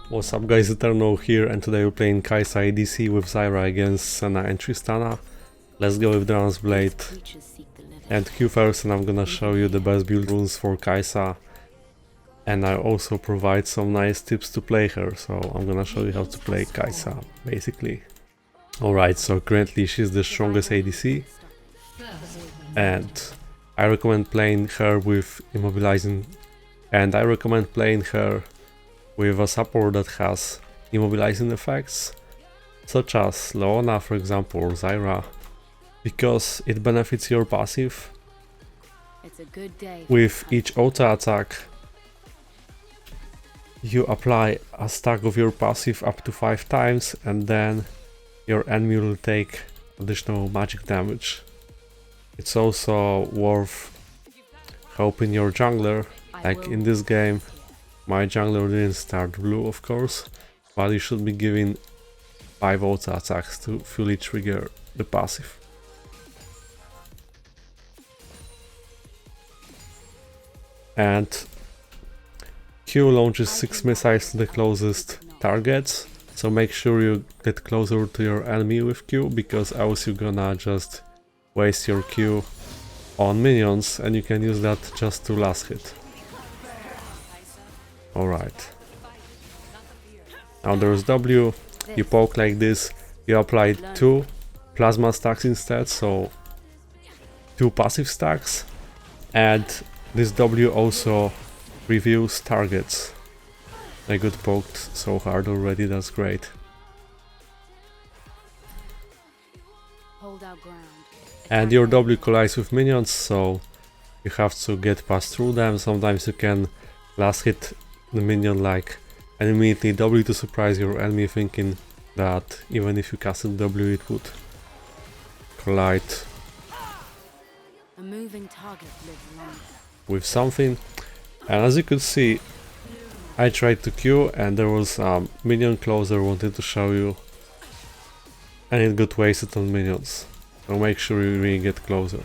What's up guys, Eternal here, and today we're playing Kai'Sa ADC with Zyra against Senna and Tristana. Let's go with Dragon's Blade and Q first, and I'm gonna show you the best build rules for Kai'Sa. And I also provide some nice tips to play her, so I'm gonna show you how to play Kai'Sa, basically. Alright, so currently she's the strongest ADC, and I recommend playing her with immobilizing, and I recommend playing her with a support that has immobilizing effects, such as Leona, for example, or Zyra, because it benefits your passive. With each auto attack, you apply a stack of your passive up to 5 times, and then your enemy will take additional magic damage. It's also worth helping your jungler, like in this game. My jungler didn't start blue, of course, but you should be giving 5 auto attacks to fully trigger the passive. And Q launches 6 missiles to the closest targets, so make sure you get closer to your enemy with Q, because else you're gonna just waste your Q on minions and you can use that just to last hit. Alright. Now there's W, you poke like this, you apply 2 plasma stacks instead, so 2 passive stacks, and this W also reviews targets. I got poked so hard already, that's great. And your W collides with minions, so you have to get past through them. Sometimes you can last hit the minion like and immediately W to surprise your enemy, thinking that even if you casted W it would collide with something. And as you could see, I tried to Q and there was a minion closer wanted to show you, and it got wasted on minions, so make sure you really get closer.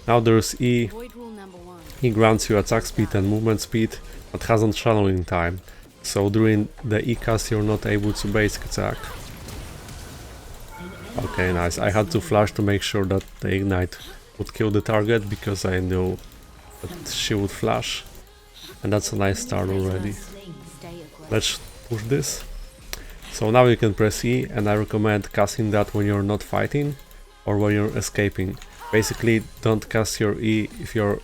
Now there's E. He grants you attack speed and movement speed, but hasn't channeling time, so during the E cast you're not able to basic attack. Okay, nice. I had to flash to make sure that the ignite would kill the target, because I knew that she would flash, and that's a nice start already. Let's push this. So now you can press E, and I recommend casting that when you're not fighting or when you're escaping. Basically, don't cast your E if you're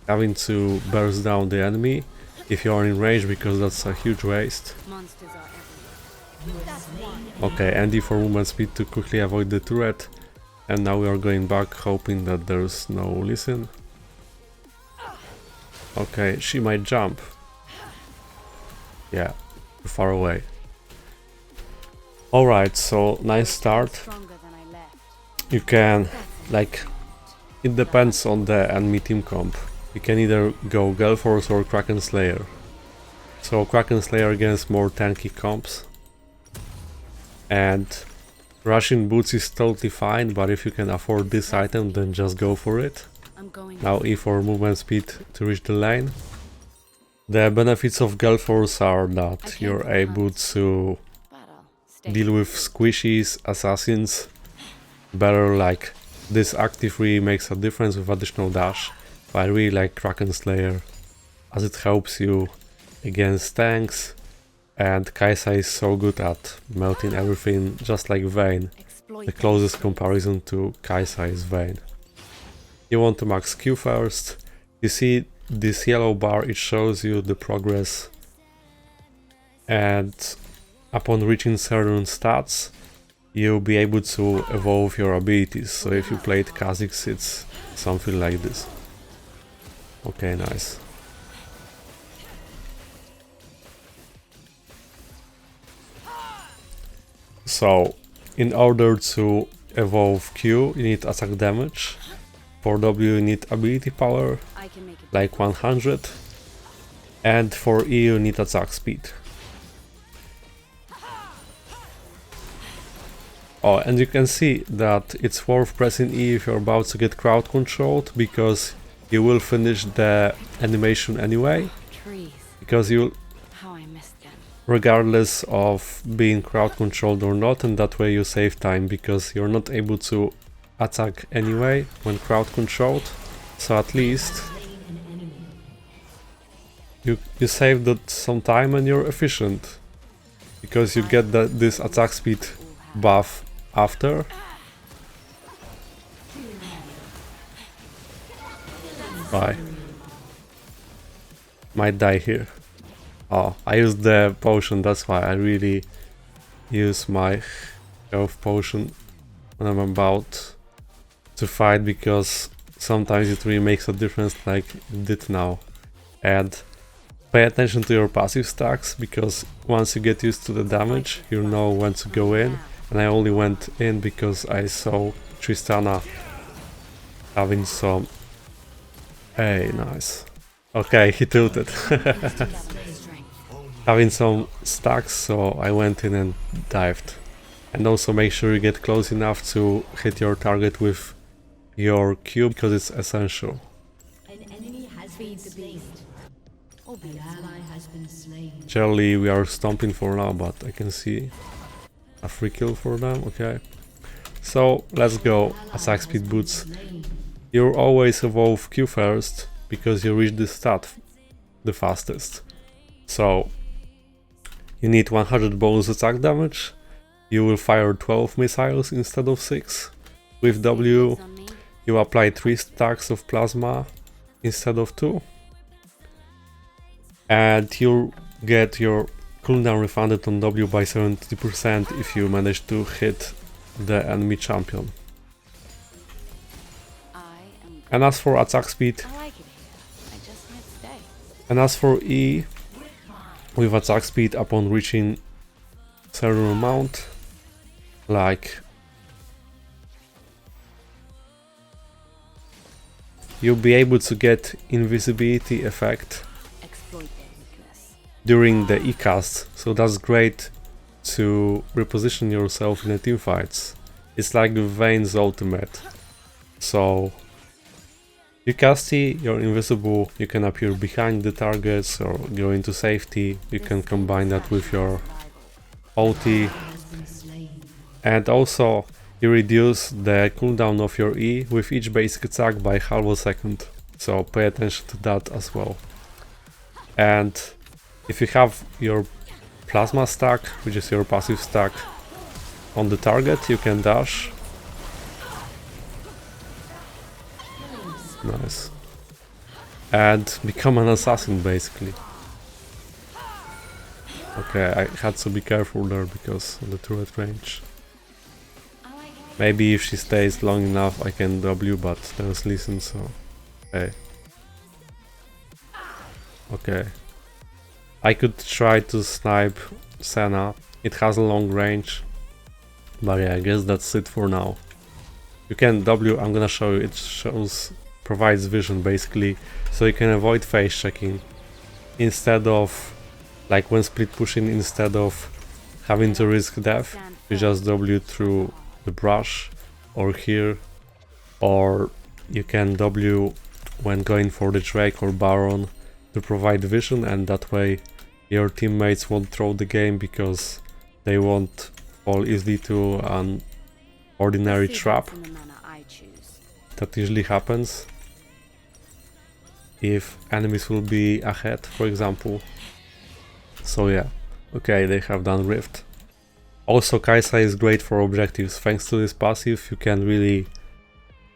having to burst down the enemy, if you are in range, because that's a huge waste. Okay, and E for movement speed to quickly avoid the turret. And now we are going back, hoping that there's no listen. Okay, she might jump. Yeah, too far away. Alright, so nice start. You can, like, it depends on the enemy team comp. You can either go Galeforce or Kraken Slayer. So Kraken Slayer against more tanky comps. And rushing boots is totally fine, but if you can afford this item, then just go for it. Now E for movement speed to reach the lane. The benefits of Galeforce are that you're able to deal with squishies, assassins better, like this active really makes a difference with additional dash. But I really like Kraken Slayer, as it helps you against tanks, and Kai'Sa is so good at melting everything, just like Vayne. The closest comparison to Kai'Sa is Vayne. You want to max Q first. You see this yellow bar, it shows you the progress, and upon reaching certain stats you'll be able to evolve your abilities. So if you played Kha'Zix, it's something like this. Okay, nice. So in order to evolve Q you need attack damage. For W you need ability power, like 100, and for E you need attack speed. Oh, and you can see that it's worth pressing E if you're about to get crowd controlled, because you will finish the animation anyway, because you, regardless of being crowd controlled or not, and that way you save time because you're not able to attack anyway when crowd controlled. So at least you save that some time and you're efficient because you get this attack speed buff after. Bye. Might die here. Oh, I used the potion, that's why I really use my health potion when I'm about to fight, because sometimes it really makes a difference like it did now. And pay attention to your passive stacks, because once you get used to the damage, you know when to go in. And I only went in because I saw Tristana having some... Hey, nice. Okay, he tilted. Having some stacks, so I went in and dived. And also make sure you get close enough to hit your target with your Q, because it's essential. An enemy has been slain. An ally has been slain. Generally we are stomping for now, but I can see a free kill for them. Okay, so let's go. Attack speed boots. You always evolve Q first, because you reach this stat the fastest. So you need 100 bonus attack damage. You will fire 12 missiles instead of 6. With W you apply 3 stacks of plasma instead of 2. And you get your cooldown refunded on W by 70% if you manage to hit the enemy champion. And as for attack speed, and as for E, with attack speed upon reaching certain amount, like you'll be able to get invisibility effect during the E-cast, so that's great to reposition yourself in the teamfights. It's like Vayne's ultimate. So you cast E, you're invisible, you can appear behind the targets or go into safety. You can combine that with your ulti, and also you reduce the cooldown of your E with each basic attack by half a second, so pay attention to that as well. And if you have your plasma stack, which is your passive stack, on the target, you can dash. Nice. And become an assassin basically. Okay, I had to be careful there because of the turret range. Maybe if she stays long enough I can W, but there's listen, so... Hey. Okay. I could try to snipe Senna. It has a long range. But yeah, I guess that's it for now. You can W, I'm gonna show you, it provides vision basically, so you can avoid face checking. Instead of, like when split pushing, instead of having to risk death, you just W through the brush or here, or you can W when going for the Drake or Baron to provide vision, and that way your teammates won't throw the game because they won't fall easily to an ordinary trap. That usually happens if enemies will be ahead, for example. So yeah, okay, they have done Rift. Also, Kaisa is great for objectives. Thanks to this passive, you can really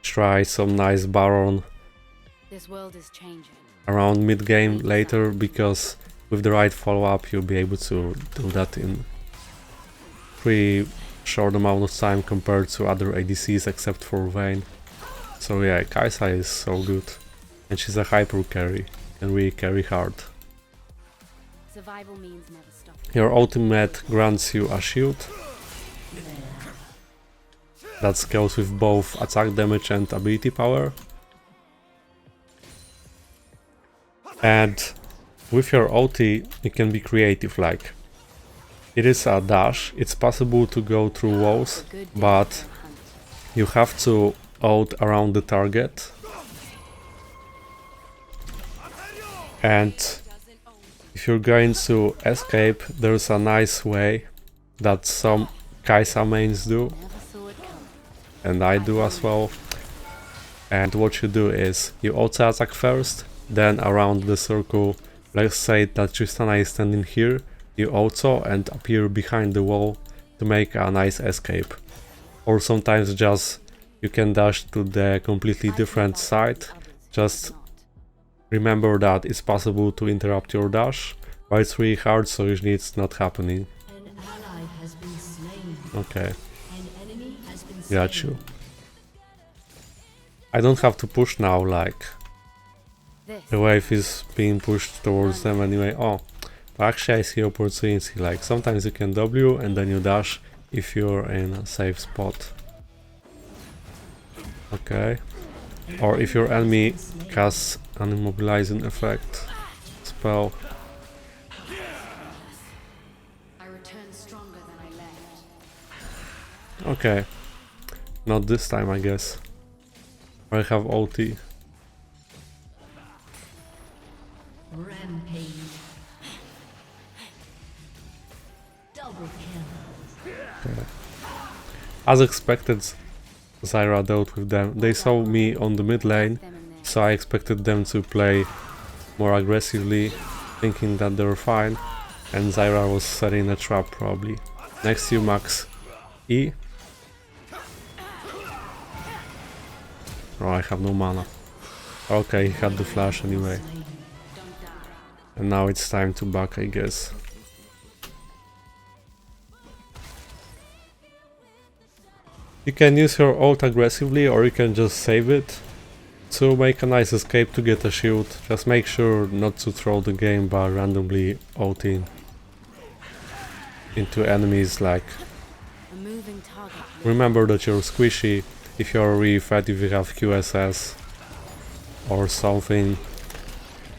try some nice Baron around mid-game later, because with the right follow-up you'll be able to do that in pretty short amount of time compared to other ADCs except for Vayne. So yeah, Kaisa is so good. And she's a hyper carry, can really carry hard. Your ultimate grants you a shield that scales with both attack damage and ability power. And with your ulti you can be creative, like it is a dash, it's possible to go through walls, but you have to ult around the target And if you're going to escape, there's a nice way that some Kaisa mains do, and I do as well. And what you do is you auto attack first, then around the circle, let's say that Tristana is standing here, you auto and appear behind the wall to make a nice escape. Or sometimes just you can dash to the completely different side. Just remember that it's possible to interrupt your dash, but it's really hard, so usually it's not happening. Okay, got you. I don't have to push now, like the wave is being pushed towards them anyway. Oh, actually I see opportunity, like sometimes you can W and then you dash if you're in a safe spot. Okay. Or if your enemy casts an immobilizing effect spell. Okay. Not this time, I guess. I have ulti. Rampage. Double kill. Okay. As expected, Zyra dealt with them. They saw me on the mid lane, so I expected them to play more aggressively, thinking that they were fine, and Zyra was setting a trap probably. Next you max E. Oh, I have no mana. Okay, he had the flash anyway. And now it's time to back, I guess. You can use your ult aggressively, or you can just save it to make a nice escape to get a shield. Just make sure not to throw the game by randomly ulting into enemies. Like, remember that you're squishy. If you're really fat, if you have QSS or something,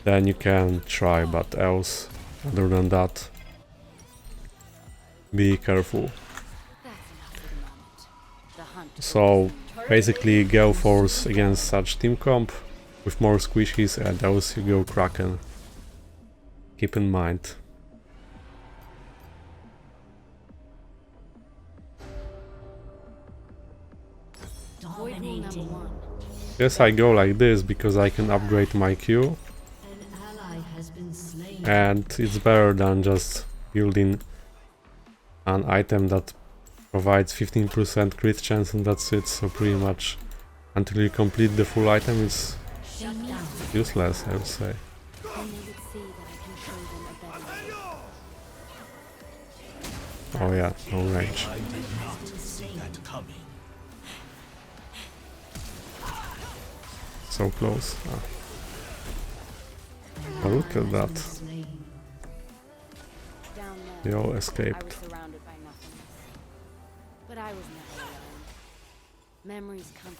then you can try, but else, other than that, be careful. So basically go force against such team comp with more squishies, and else you go Kraken. Keep in mind. Yes, I go like this because I can upgrade my Q, and it's better than just building an item that provides 15% crit chance and that's it. So pretty much until you complete the full item it's useless, I would say. Oh yeah, no range. So close. Oh, look at that. They all escaped.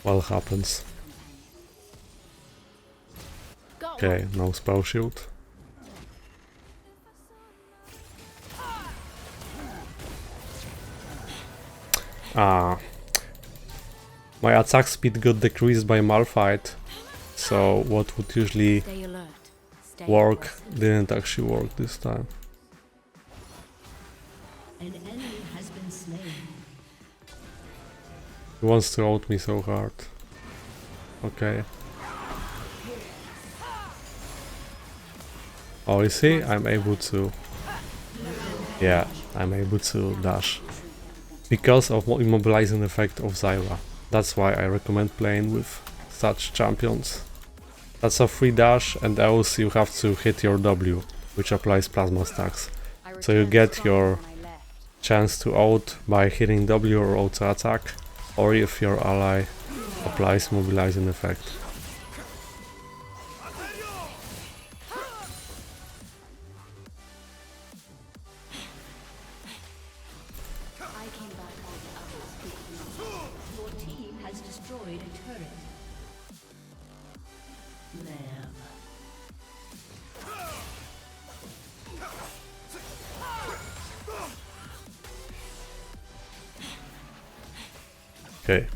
What happens? Okay, no spell shield. My attack speed got decreased by Malphite, so what would usually work didn't actually work this time. An enemy has been slain. He wants to ult me so hard. Okay. Oh, you see? I'm able to... Yeah, I'm able to dash. Because of immobilizing effect of Zyra. That's why I recommend playing with such champions. That's a free dash, and else you have to hit your W, which applies plasma stacks. So you get your chance to ult by hitting W or auto attack, or if your ally applies mobilizing effect. Your team has destroyed a turret. Okay.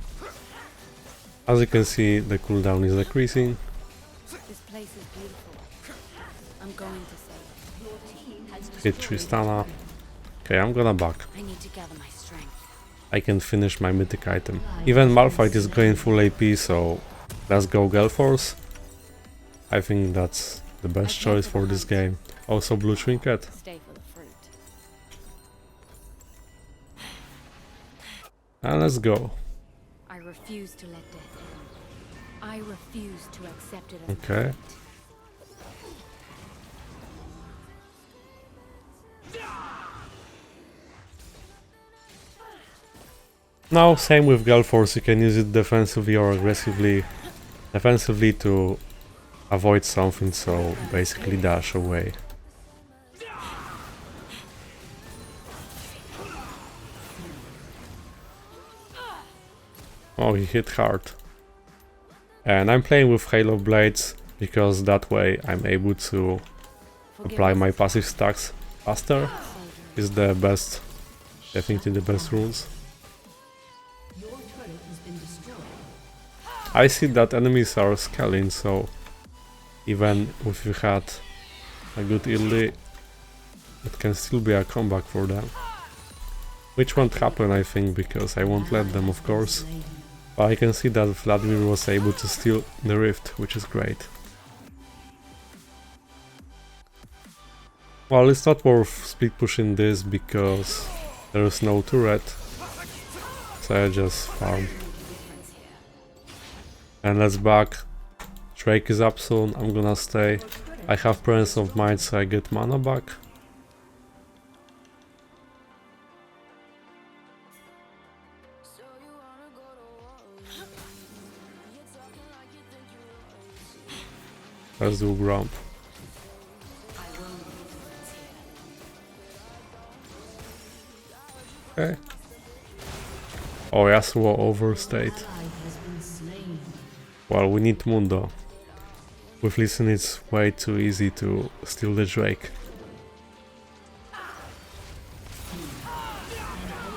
As you can see, the cooldown is decreasing. This place is beautiful. I'm going to save. Hit Tristana. Okay, I'm gonna back. I need to gather my strength. I can finish my mythic item. Even Malphite is going full AP, so let's go Galeforce. I think that's the best choice for this game. Also Blue Trinket. Stay for the fruit. And let's go. I refuse to let death in. I refuse to accept it as Okay. Now, same with Galeforce, you can use it defensively or aggressively. Defensively to avoid something, so basically dash away. Oh, he hit hard. And I'm playing with Halo Blades, because that way I'm able to apply my passive stacks faster. Is the best, definitely the best rules. I see that enemies are scaling, so even if you had a good early, it can still be a comeback for them. Which won't happen, I think, because I won't let them, of course. But I can see that Vladimir was able to steal the rift, which is great. Well, it's not worth split pushing this because there is no turret, so I just farm. And let's back. Drake is up soon, I'm gonna stay. I have Presence of Mind, so I get mana back. Let's do Grump. Okay. Oh, Yasuo overstayed. Well, we need Mundo. With Listen it's way too easy to steal the Drake.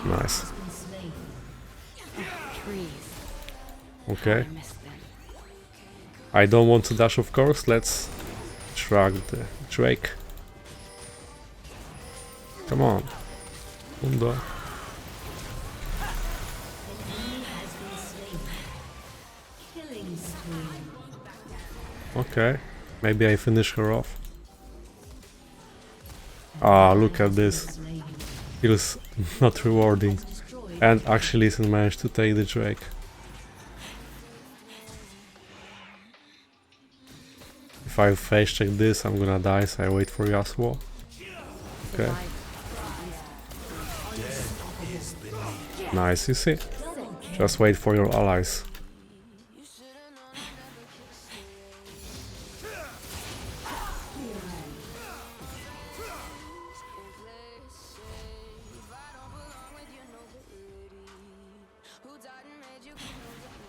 Nice. Okay. I don't want to dash, of course. Let's track the Drake. Come on. Mundo. Okay, maybe I finish her off. Ah, look at this. Feels not rewarding. And actually Listen managed to take the Drake. If I face check this, I'm gonna die, so I wait for Yasuo. Okay. Nice, you see? Just wait for your allies.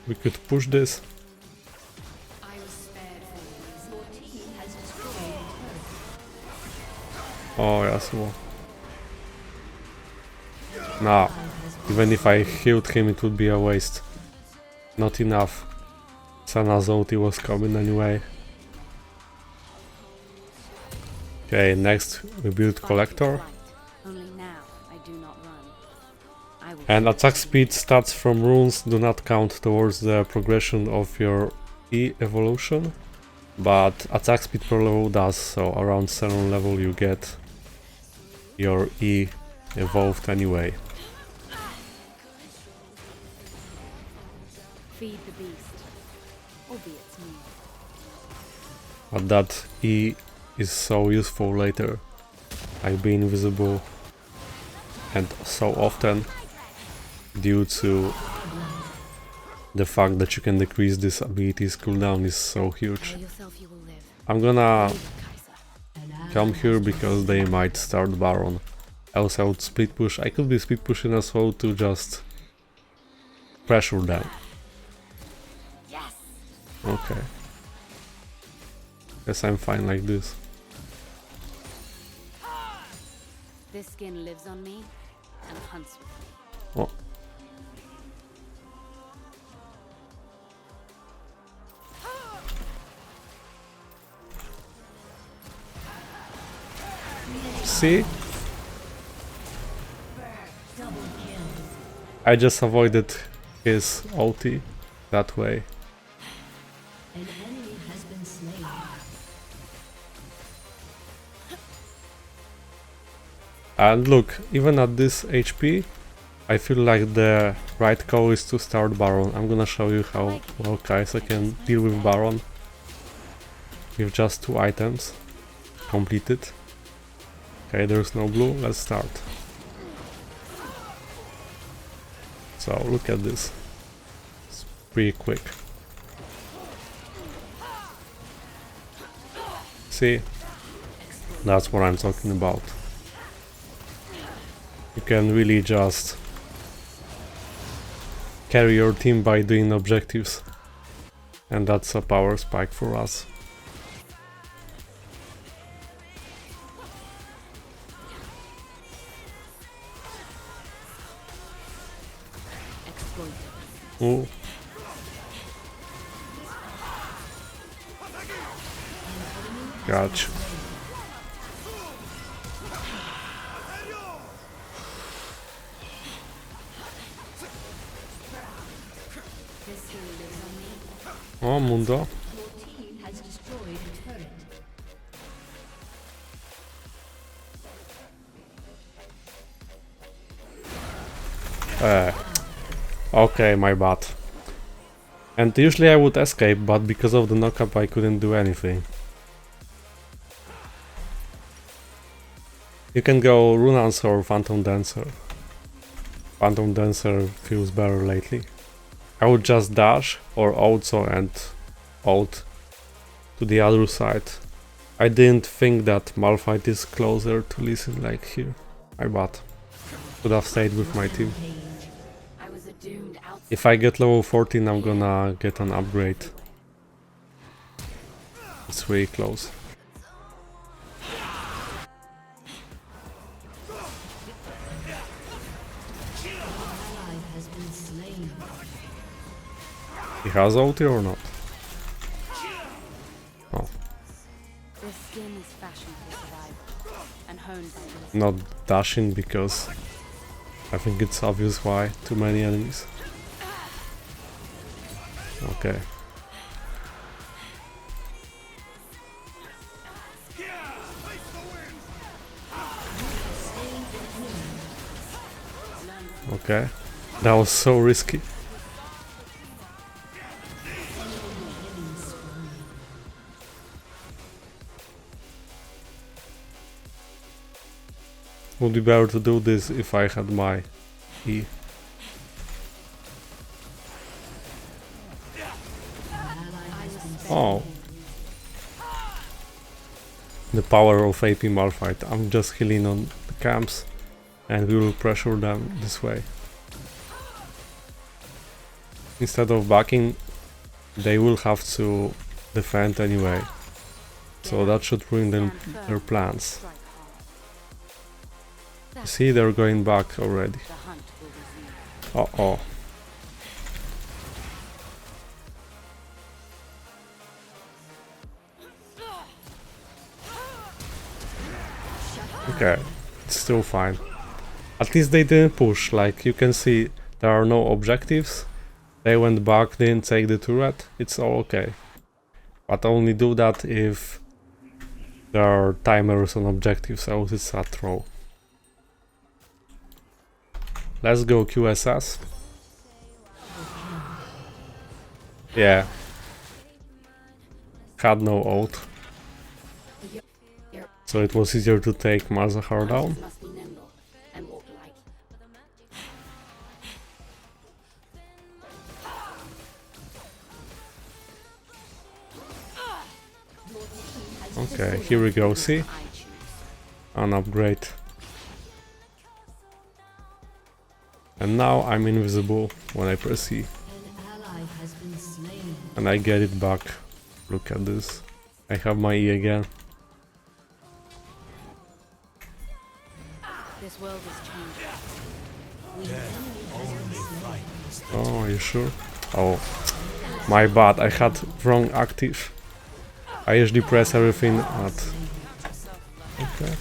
We could push this. Oh, Yasuo. Nah, even if I healed him it would be a waste. Not enough. Sana's ulti was coming anyway. Okay, next we build Collector. And attack speed stats from runes do not count towards the progression of your E evolution, but attack speed per level does, so around 7 level you get your E evolved anyway. Feed the beast, albeit small. But that E is so useful later. I'll be invisible and so often due to the fact that you can decrease this ability's cooldown is so huge. I'm gonna come here because they might start Baron. Else I would split push. I could be split pushing as well to just pressure them. Okay. Guess I'm fine like this. This skin lives on me and hunts with me. Oh. See? I just avoided his ulti that way. An enemy has been slain. And look, even at this HP, I feel like the right call is to start Baron. I'm gonna show you how well Kai'Sa can deal with Baron with just 2 items completed. Okay, there's no blue, let's start. So look at this, it's pretty quick. See, that's what I'm talking about. You can really just carry your team by doing objectives, and that's a power spike for us. Ooh. Gotcha. Oh, Mundo. Your team has destroyed a turret. Okay, my bad. And usually I would escape, but because of the knockup I couldn't do anything. You can go Runance or Phantom Dancer. Phantom Dancer feels better lately. I would just dash or also and ult to the other side. I didn't think that Malphite is closer to Lee Sin like here. My bad. Could have stayed with my team. If I get level 14, I'm gonna get an upgrade. It's really close. He has ulti or not? Oh. This skin is fashioned for survival and honed by this. Not dashing because I think it's obvious why. Too many enemies. Okay. Okay. That was so risky. Would be better to do this if I had my E. Oh. The power of AP Malphite. I'm just healing on the camps and we will pressure them this way. Instead of backing, they will have to defend anyway. So that should ruin their plans. See, they're going back already. Uh-oh. Okay, it's still fine. At least they didn't push, like you can see there are no objectives. They went back, didn't take the turret, it's all okay. But only do that if there are timers on objectives, else it's a throw. Let's go QSS. Yeah. Had no ult. So it was easier to take Malzahar down. Okay, here we go, see? An upgrade. And now I'm invisible when I press E. And I get it back. Look at this. I have my E again. This world is changing. Oh, are you sure? Oh, my bad. I had wrong active. I usually press everything at... Okay.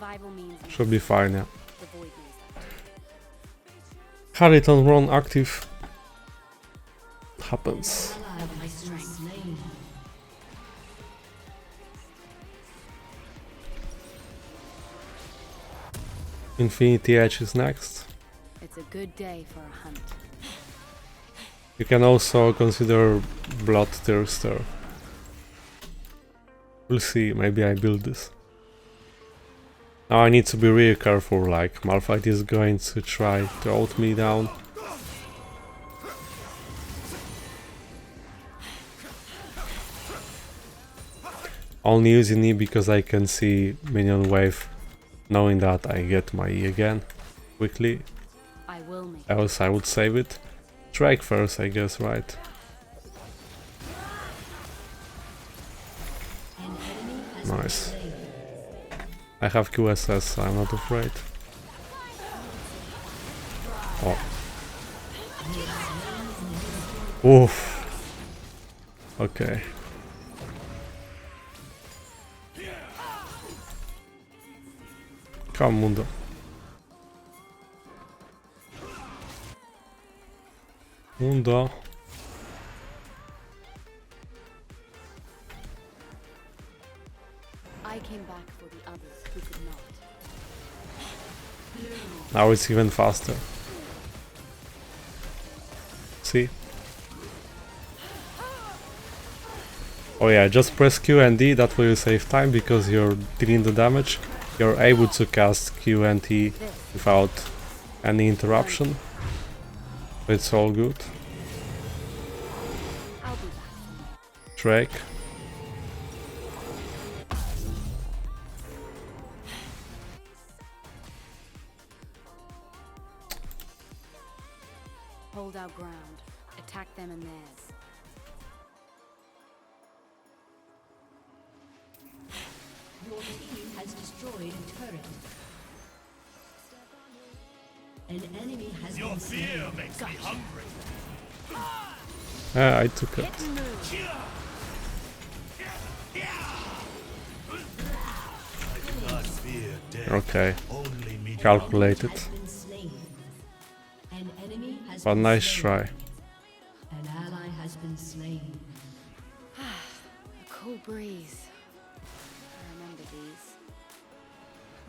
Survival means Should be fine, yeah. the void knows that. Harriton run active. Happens. Ally has been slain. Infinity Edge is next. It's a good day for a hunt. You can also consider Bloodthirster. We'll see, maybe I build this. Now I need to be really careful, like Malphite is going to try to ult me down. Only using E because I can see minion wave, knowing that I get my E again quickly. I will make Else I would save it. Strike first, I guess, right? An enemy has Nice. been slain. I have QSS, so I'm not afraid. Oh. Oof. Okay. Come, Mundo. Mundo. I came back for the others who could not. Now it's even faster. See? Oh yeah, just press Q and D, that will save time because you're dealing the damage. You're able to cast Q and T without any interruption. It's all good. I'll be back. Drake. Hold our ground. Attack them and theirs. Your team has destroyed a turret. An enemy has been slain. makes me hungry. Ah, I took it. Not fear death. Okay, Only me. calculated. Has been slain. An enemy has But been nice slain. try. An ally has been slain. A cool breeze. I remember these.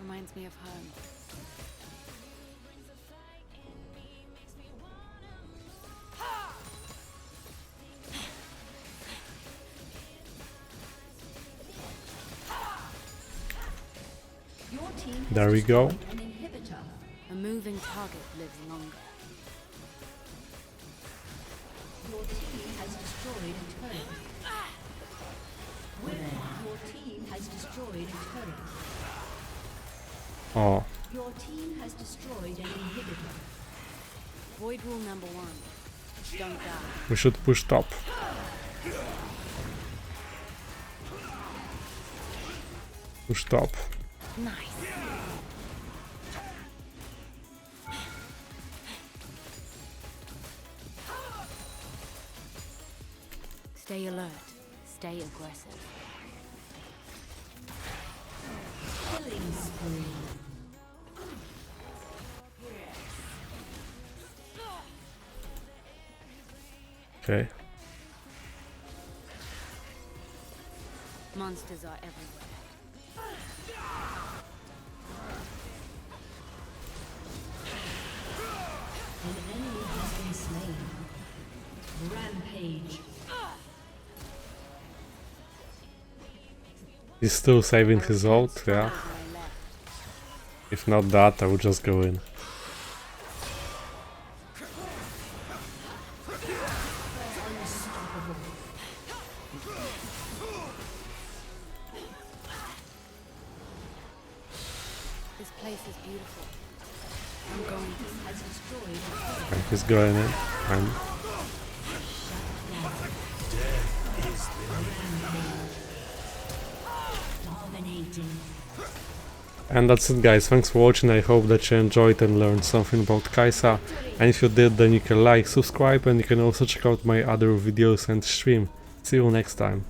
Reminds me of home. Your team has There we go. destroyed an inhibitor. A moving target lives longer. Your team has destroyed a turret. Your team has destroyed a turret. Oh, Your team has destroyed an inhibitor. Void rule number 1. Don't die. we should push top. Push top. Nice. Stay alert. Stay aggressive. Killing spree. Okay. Monsters are everywhere. An enemy has been slain. Rampage. He's still saving his ult, yeah. Where I left. If not that, I would just go in. Unstoppable. This place is beautiful. I'm going to Has destroyed a turret. And he's going in. And Dominating. And that's it, guys. Thanks for watching. I hope that you enjoyed and learned something about Kai'Sa. And if you did, then you can like, subscribe, and you can also check out my other videos and stream. See you next time.